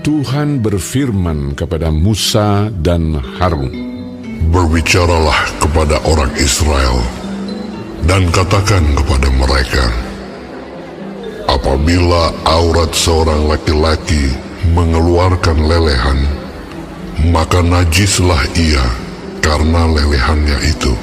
Tuhan berfirman kepada Musa dan Harun, "Berbicaralah kepada orang Israel dan katakan kepada mereka, apabila aurat seorang laki-laki mengeluarkan lelehan, maka najislah ia karena lelehannya itu.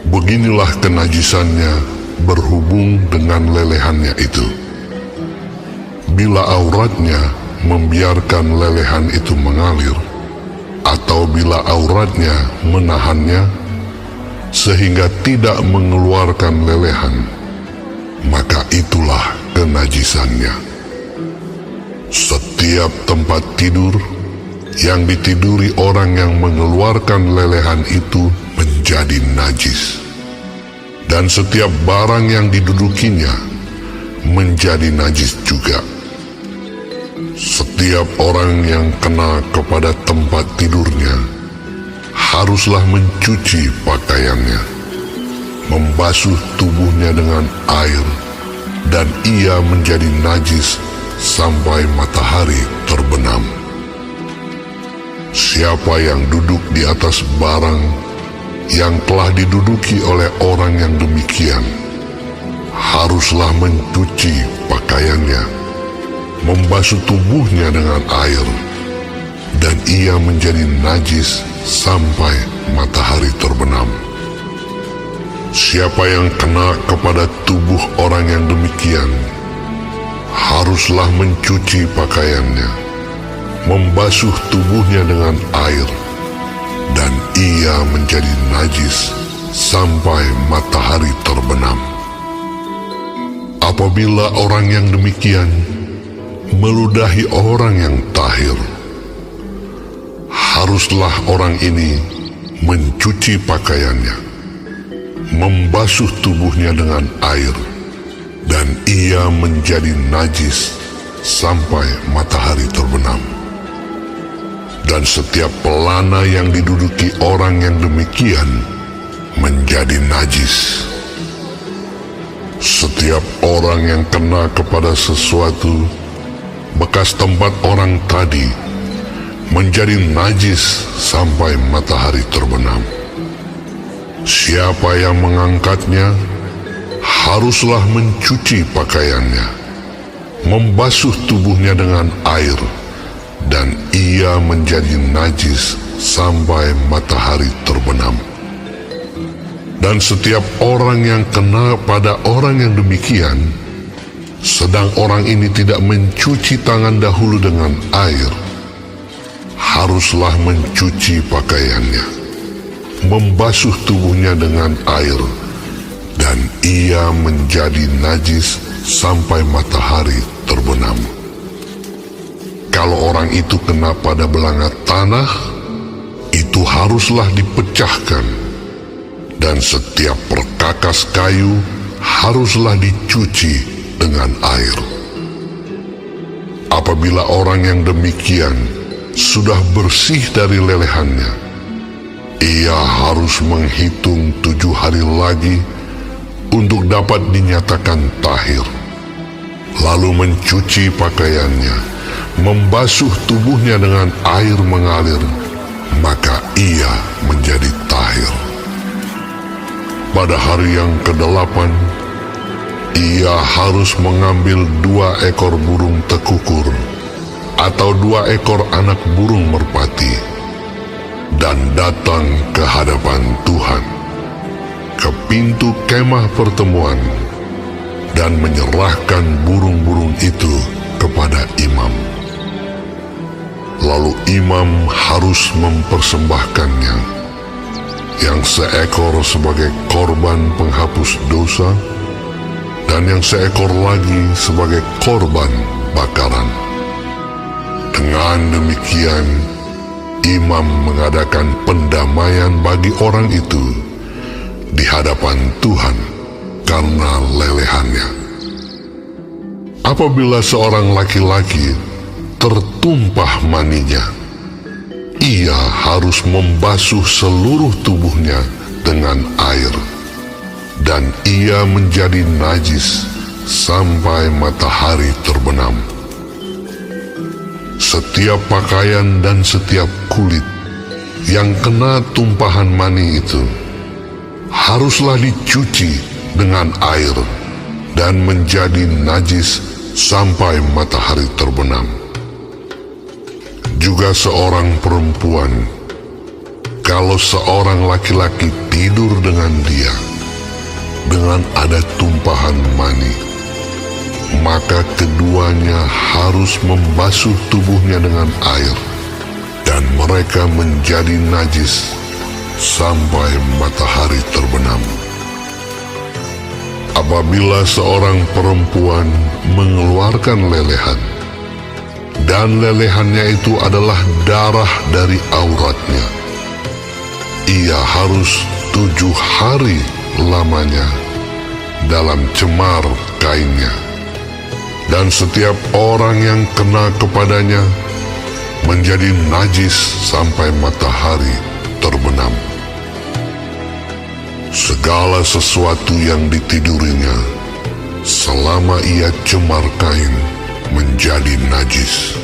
Beginilah kenajisannya berhubung dengan lelehannya itu. Bila auratnya membiarkan lelehan itu mengalir, atau bila auratnya menahannya sehingga tidak mengeluarkan lelehan, maka itulah kenajisannya. Setiap tempat tidur yang ditiduri orang yang mengeluarkan lelehan itu menjadi najis, dan setiap barang yang didudukinya menjadi najis juga. Setiap orang yang kena kepada tempat tidurnya haruslah mencuci pakaiannya, membasuh tubuhnya dengan air, dan ia menjadi najis sampai matahari terbenam. Siapa yang duduk di atas barang yang telah diduduki oleh orang yang demikian haruslah mencuci pakaiannya, membasuh tubuhnya dengan air, dan ia menjadi najis sampai matahari terbenam. Siapa yang kena kepada tubuh orang yang demikian haruslah mencuci pakaiannya, membasuh tubuhnya dengan air, dan ia menjadi najis sampai matahari terbenam. Apabila orang yang demikian meludahi orang yang tahir, haruslah orang ini mencuci pakaiannya, membasuh tubuhnya dengan air, dan ia menjadi najis sampai matahari terbenam. Dan setiap pelana yang diduduki orang yang demikian menjadi najis. Setiap orang yang kena kepada sesuatu bekas tempat orang tadi menjadi najis sampai matahari terbenam. Siapa yang mengangkatnya haruslah mencuci pakaiannya, membasuh tubuhnya dengan air, dan ia menjadi najis sampai matahari terbenam. Dan setiap orang yang kena pada orang yang demikian, sedang orang ini tidak mencuci tangan dahulu dengan air, haruslah mencuci pakaiannya, membasuh tubuhnya dengan air, dan ia menjadi najis sampai matahari terbenam. Kalau orang itu kena pada belanga tanah, itu haruslah dipecahkan, dan setiap perkakas kayu haruslah dicuci dengan air. Apabila orang yang demikian sudah bersih dari lelehannya, ia harus menghitung 7 hari lagi untuk dapat dinyatakan tahir, lalu mencuci pakaiannya, membasuh tubuhnya dengan air mengalir, maka ia menjadi tahir. Pada hari yang ke-8, ia harus mengambil 2 ekor burung tekukur atau 2 ekor anak burung merpati dan datang ke hadapan Tuhan ke pintu kemah pertemuan dan menyerahkan burung-burung itu kepada imam. Lalu imam harus mempersembahkannya, yang seekor sebagai korban penghapus dosa, dan yang seekor lagi sebagai korban bakaran. Dengan demikian, imam mengadakan pendamaian bagi orang itu di hadapan Tuhan karena lelehannya. Apabila seorang laki-laki tertumpah maninya, ia harus membasuh seluruh tubuhnya dengan air, dan ia menjadi najis sampai matahari terbenam. setiap pakaian dan setiap kulit yang kena tumpahan mani itu haruslah dicuci dengan air dan menjadi najis sampai matahari terbenam. Juga seorang perempuan, kalau seorang laki-laki tidur dengan dia dengan ada tumpahan mani, maka keduanya harus membasuh tubuhnya dengan air, dan mereka menjadi najis sampai matahari terbenam. Apabila seorang perempuan mengeluarkan lelehan, dan lelehannya itu adalah darah dari auratnya, ia harus 7 hari lamanya dalam cemar kainnya, dan setiap orang yang kena kepadanya menjadi najis sampai matahari terbenam. Segala sesuatu yang ditidurinya selama ia cemar kain menjadi najis,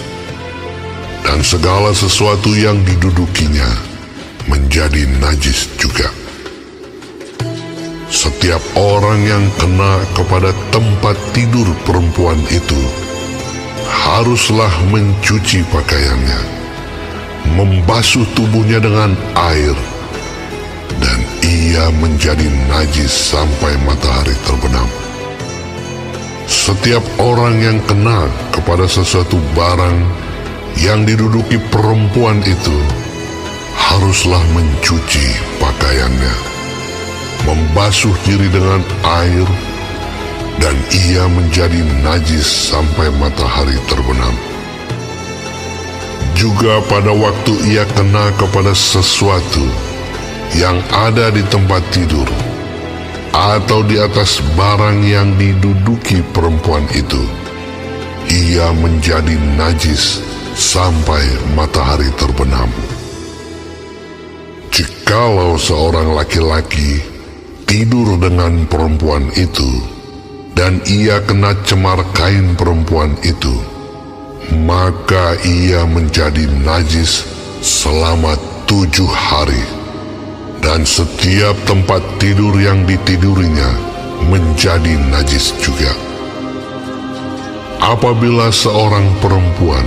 dan segala sesuatu yang didudukinya menjadi najis juga. Setiap orang yang kena kepada tempat tidur perempuan itu haruslah mencuci pakaiannya, membasuh tubuhnya dengan air, dan ia menjadi najis sampai matahari terbenam. Setiap orang yang kena kepada sesuatu barang yang diduduki perempuan itu haruslah mencuci pakaiannya, membasuh diri dengan air, dan ia menjadi najis sampai matahari terbenam. Juga pada waktu ia kena kepada sesuatu yang ada di tempat tidur atau di atas barang yang diduduki perempuan itu, ia menjadi najis sampai matahari terbenam. Jikalau seorang laki-laki tidur dengan perempuan itu dan ia kena cemar kain perempuan itu, maka ia menjadi najis selama 7 hari, dan setiap tempat tidur yang ditidurinya menjadi najis juga. Apabila seorang perempuan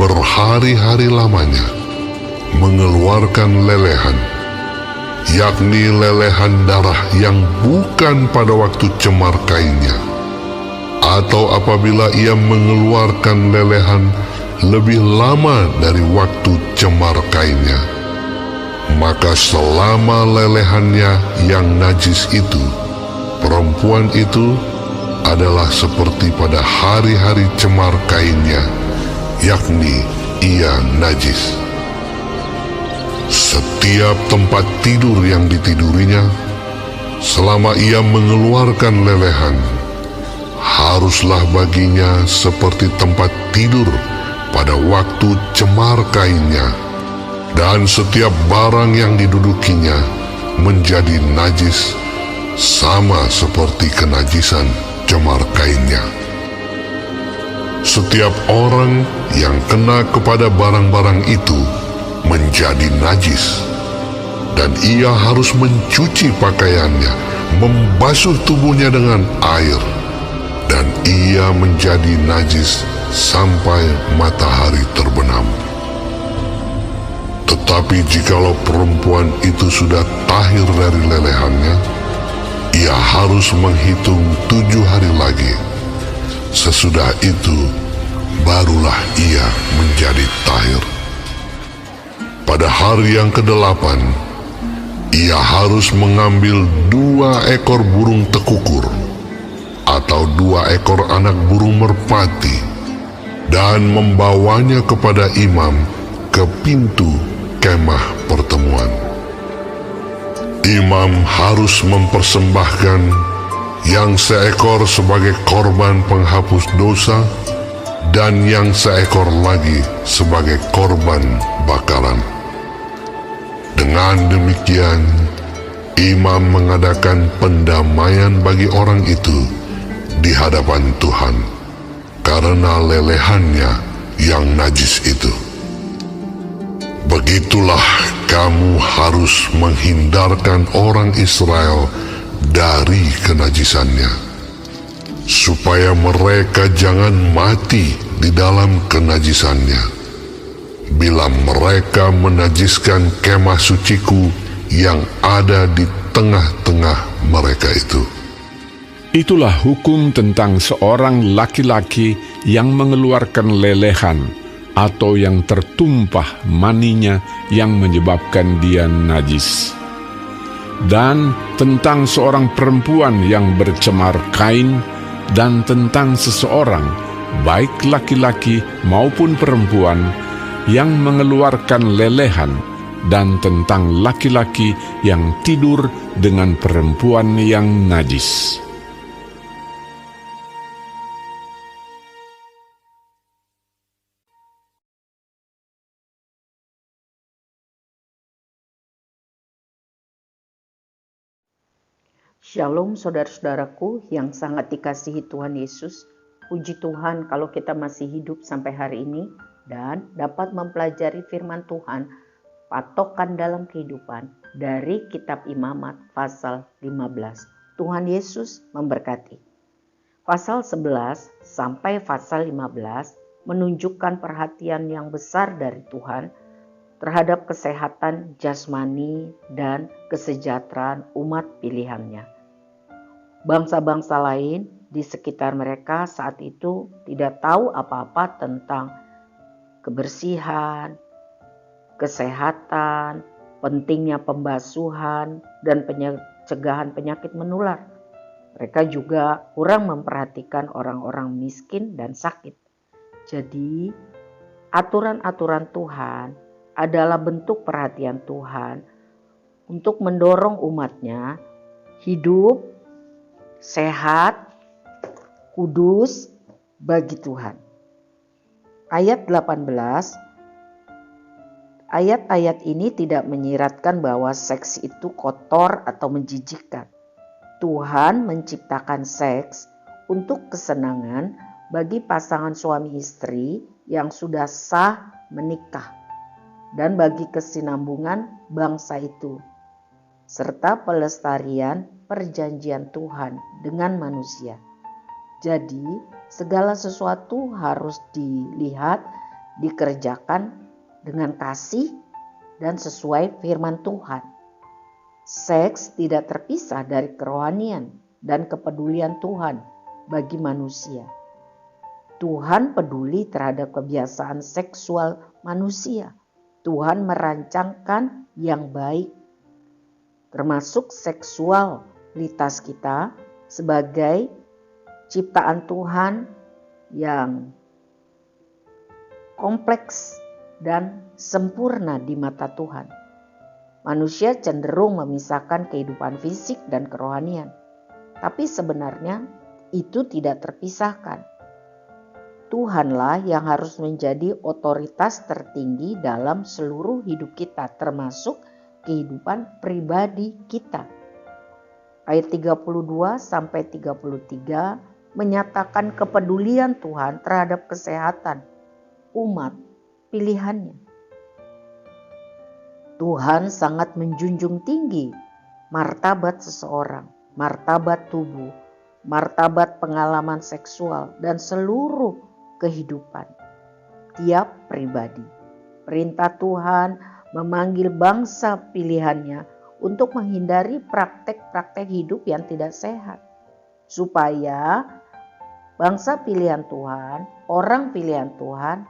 berhari-hari lamanya mengeluarkan lelehan, yakni lelehan darah yang bukan pada waktu cemar kainnya, atau apabila ia mengeluarkan lelehan lebih lama dari waktu cemar kainnya, maka selama lelehannya yang najis itu, perempuan itu adalah seperti pada hari-hari cemar kainnya, yakni ia najis. Setiap tempat tidur yang ditidurinya, selama ia mengeluarkan lelehan, haruslah baginya seperti tempat tidur pada waktu cemar kainnya, dan setiap barang yang didudukinya menjadi najis sama seperti kenajisan cemar kainnya. Setiap orang yang kena kepada barang-barang itu menjadi najis, dan ia harus mencuci pakaiannya, membasuh tubuhnya dengan air, dan ia menjadi najis sampai matahari terbenam. Tetapi jikalau perempuan itu sudah tahir dari lelehannya, ia harus menghitung 7 hari lagi. Sesudah itu barulah ia menjadi tahir. Pada hari yang ke-8, ia harus mengambil 2 ekor burung tekukur atau 2 ekor anak burung merpati dan membawanya kepada imam ke pintu kemah pertemuan. Imam harus mempersembahkan yang seekor sebagai korban penghapus dosa dan yang seekor lagi sebagai korban bakaran. Dengan demikian, imam mengadakan pendamaian bagi orang itu di hadapan Tuhan, karena lelehannya yang najis itu. Begitulah kamu harus menghindarkan orang Israel dari kenajisannya, supaya mereka jangan mati di dalam kenajisannya, bila mereka menajiskan kemah suciku yang ada di tengah-tengah mereka itu. Itulah hukum tentang seorang laki-laki yang mengeluarkan lelehan atau yang tertumpah maninya yang menyebabkan dia najis. Dan tentang seorang perempuan yang bercemar kain, dan tentang seseorang, baik laki-laki maupun perempuan, yang mengeluarkan lelehan, dan tentang laki-laki yang tidur dengan perempuan yang najis. Shalom saudara-saudaraku yang sangat dikasihi Tuhan Yesus. Puji Tuhan kalau kita masih hidup sampai hari ini dan dapat mempelajari firman Tuhan, patokan dalam kehidupan dari kitab Imamat pasal 15. Tuhan Yesus memberkati. Pasal 11 sampai pasal 15 menunjukkan perhatian yang besar dari Tuhan terhadap kesehatan jasmani dan kesejahteraan umat pilihannya. Bangsa-bangsa lain di sekitar mereka saat itu tidak tahu apa-apa tentang kebersihan, kesehatan, pentingnya pembasuhan, dan pencegahan penyakit menular. Mereka juga kurang memperhatikan orang-orang miskin dan sakit. Jadi, aturan-aturan Tuhan adalah bentuk perhatian Tuhan untuk mendorong umatnya hidup sehat, kudus bagi Tuhan. Ayat 18, ayat-ayat ini tidak menyiratkan bahwa seks itu kotor atau menjijikkan. Tuhan menciptakan seks untuk kesenangan bagi pasangan suami istri yang sudah sah menikah dan bagi kesinambungan bangsa itu, serta pelestarian perjanjian Tuhan dengan manusia. Jadi, segala sesuatu harus dilihat, dikerjakan dengan kasih dan sesuai firman Tuhan. Seks tidak terpisah dari kerohanian dan kepedulian Tuhan bagi manusia. Tuhan peduli terhadap kebiasaan seksual manusia. Tuhan merancangkan yang baik, termasuk seksualitas kita sebagai ciptaan Tuhan yang kompleks dan sempurna di mata Tuhan. Manusia cenderung memisahkan kehidupan fisik dan kerohanian, tapi sebenarnya itu tidak terpisahkan. Tuhanlah yang harus menjadi otoritas tertinggi dalam seluruh hidup kita, termasuk kehidupan pribadi kita. Ayat 32 sampai 33 menyatakan kepedulian Tuhan terhadap kesehatan umat pilihannya. Tuhan sangat menjunjung tinggi martabat seseorang, martabat tubuh, martabat pengalaman seksual, dan seluruh kehidupan tiap pribadi. Perintah Tuhan memanggil bangsa pilihannya untuk menghindari praktek-praktek hidup yang tidak sehat, supaya bangsa pilihan Tuhan, orang pilihan Tuhan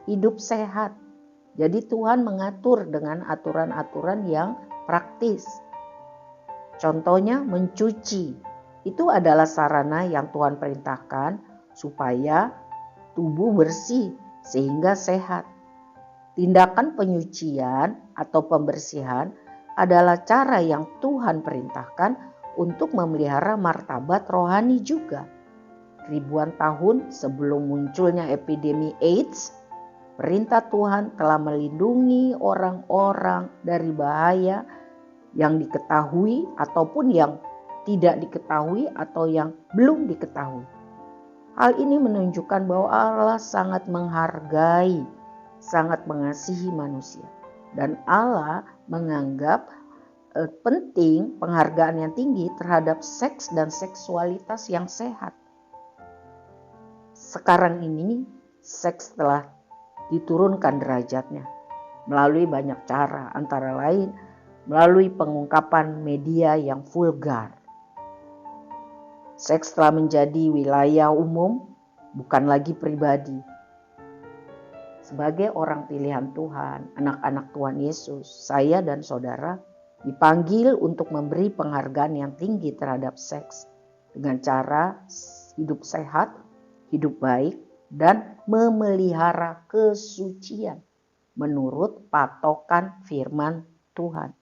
hidup sehat. Jadi Tuhan mengatur dengan aturan-aturan yang praktis. Contohnya mencuci, itu adalah sarana yang Tuhan perintahkan supaya tubuh bersih sehingga sehat. Tindakan penyucian atau pembersihan adalah cara yang Tuhan perintahkan untuk memelihara martabat rohani juga. Ribuan tahun sebelum munculnya epidemi AIDS, perintah Tuhan telah melindungi orang-orang dari bahaya yang diketahui ataupun yang tidak diketahui atau yang belum diketahui. Hal ini menunjukkan bahwa Allah sangat menghargai, sangat mengasihi manusia. Dan Allah menganggap penting penghargaan yang tinggi terhadap seks dan seksualitas yang sehat. Sekarang ini seks telah diturunkan derajatnya melalui banyak cara, antara lain melalui pengungkapan media yang vulgar. Seks telah menjadi wilayah umum, bukan lagi pribadi. Sebagai orang pilihan Tuhan, anak-anak Tuhan Yesus, saya dan saudara dipanggil untuk memberi penghargaan yang tinggi terhadap seks dengan cara hidup sehat, hidup baik, dan memelihara kesucian menurut patokan firman Tuhan.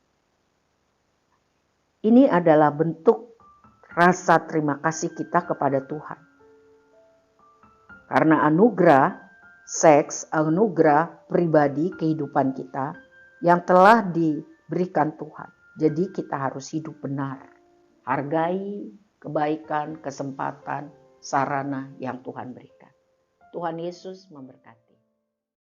Ini adalah bentuk rasa terima kasih kita kepada Tuhan. Karena anugerah seks, anugerah pribadi kehidupan kita yang telah diberikan Tuhan. Jadi kita harus hidup benar. Hargai kebaikan, kesempatan, sarana yang Tuhan berikan. Tuhan Yesus memberkati.